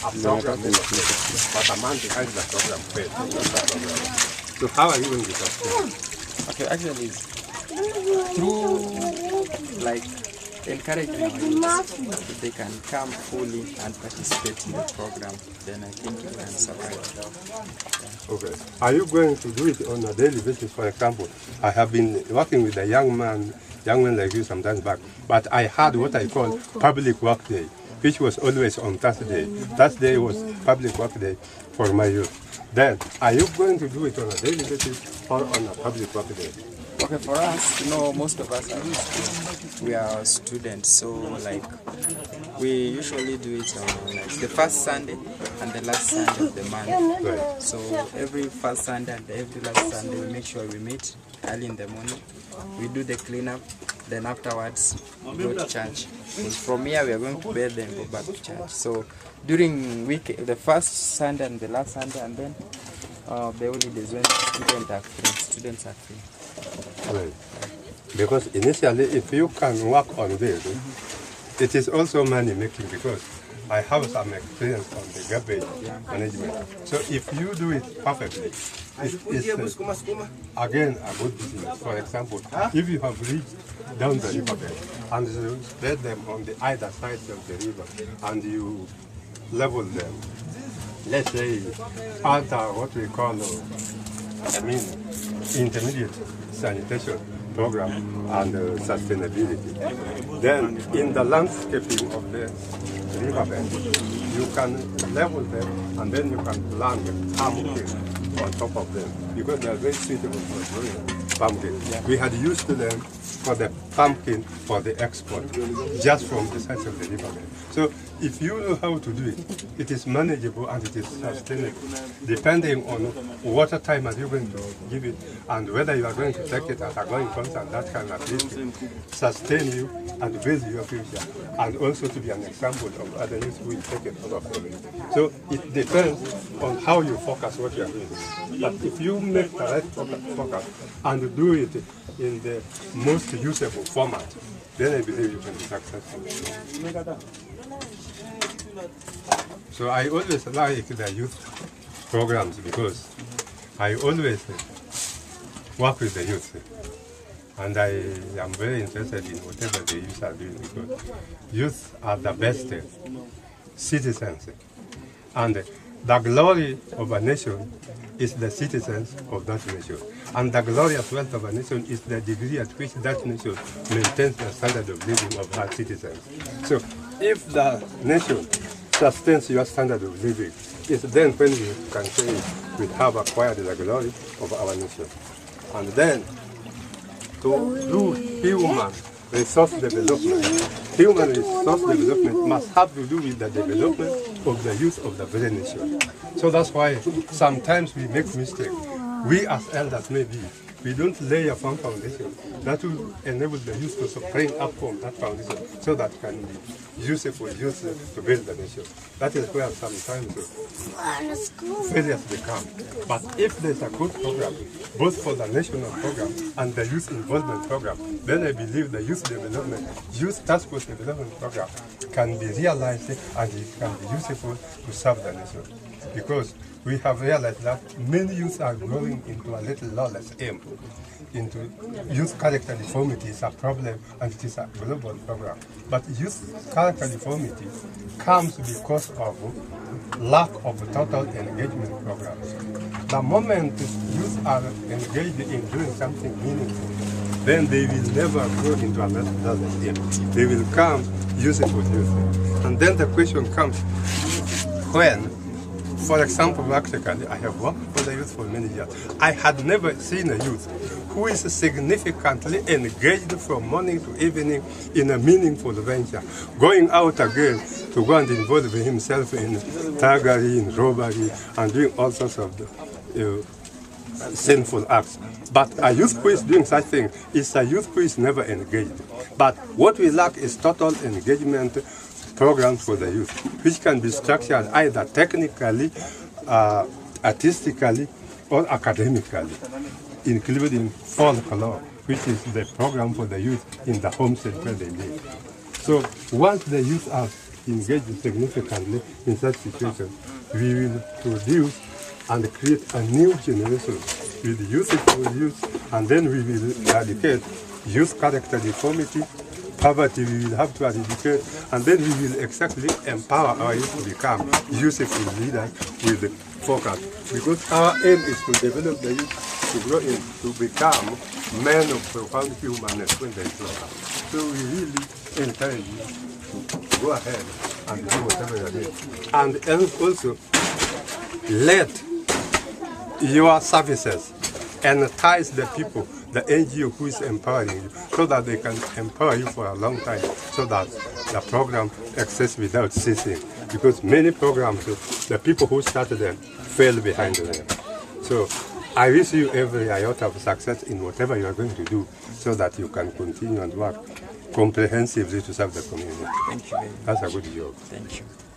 a program, but a man behind the program fails. So how are you going to sustain? Okay, actually, it's through like encouraging our youth, if they can come fully and participate in the program, then I think we can survive. Okay. Are you going to do it on a daily basis? For example, I have been working with a young man like you sometimes back, but I had what I call public work day, which was always on Thursday. Thursday was public work day for my youth. Then, are you going to do it on a daily basis or on a public work day? Okay, for us, you know, most of us are students. We are students, so like we usually do it on like the first Sunday and the last Sunday of the month. Right. So every first Sunday and every last Sunday, we make sure we meet early in the morning. We do the cleanup, then afterwards we go to church. And from here we are going to bed and go back to church. So during week, the first Sunday and the last Sunday, and then the holidays when students are free. Right. Because initially, if you can work on this, it is also money making because I have some experience on the garbage management. So if you do it perfectly, it's again a good business. For example, if you have reached down the riverbed and you spread them on the either side of the river and you level them, let's say alter what we call, intermediate sanitation program and sustainability. Then in the landscaping of the riverbed, you can level them and then you can plant pumpkin on top of them because they are very suitable for growing pumpkin. Yeah. We had used them for the pumpkin for the export just from the sides of the riverbed. So if you know how to do it, it is manageable and it is sustainable, depending on what time are you going to give it and whether you are going to take it as a going concern. That can at least sustain you and build your future, and also to be an example of other youth who will take it over from you. So it depends on how you focus what you are doing. But if you make the right focus and do it in the most usable format, then I believe you can be successful. So I always like the youth programs because I always work with the youth, and I am very interested in whatever the youth are doing because youth are the best citizens, and the glory of a nation is the citizens of that nation. And the glorious wealth of a nation is the degree at which that nation maintains the standard of living of her citizens. So if the nation sustains your standard of living, it's then when you can say we have acquired the glory of our nation. And then to do human resource development. Human resource development must have to do with the development of the youth of the very nation. So that's why sometimes we make mistakes. We as elders maybe, we don't lay a firm foundation that will enable the youth to spring up from that foundation so that can be useful youth to build the nation. That is where sometimes failures become. But if there's a good program, both for the national program and the youth involvement program, then I believe the youth development, youth task force development program can be realized and it can be useful to serve the nation. Because we have realized that many youth are growing into a little lawless aim. Into youth character deformity is a problem and it is a global program. But youth character deformity comes because of lack of total engagement programs. The moment youth are engaged in doing something meaningful, then they will never grow into a lawless aim. They will come useful youth. And then the question comes, when, for example, practically, I have worked for the youth for many years. I had never seen a youth who is significantly engaged from morning to evening in a meaningful venture, going out again to go and involve himself in thuggery, in robbery, and doing all sorts of sinful acts. But a youth who is doing such things is a youth who is never engaged. But what we lack is total engagement programs for the youth, which can be structured either technically, artistically, or academically, including folklore, which is the program for the youth in the homestead where they live. So once the youth are engage significantly in such situations, we will produce and create a new generation with youthful youth, and then we will eradicate youth character deformity, poverty we will have to eradicate, and then we will exactly empower our youth to become useful leaders with focus. Because our aim is to develop the youth to grow in, to become men of profound humanness when they grow up. So we really encourage you to go ahead and do whatever you are doing. And also let your services entice the people, the NGO who is empowering you, so that they can empower you for a long time, so that the program exists without ceasing. Because many programs, the people who started them fell behind them. So I wish you every iota of success in whatever you are going to do, so that you can continue and work comprehensively to serve the community. Thank you very much. That's a good job. Thank you.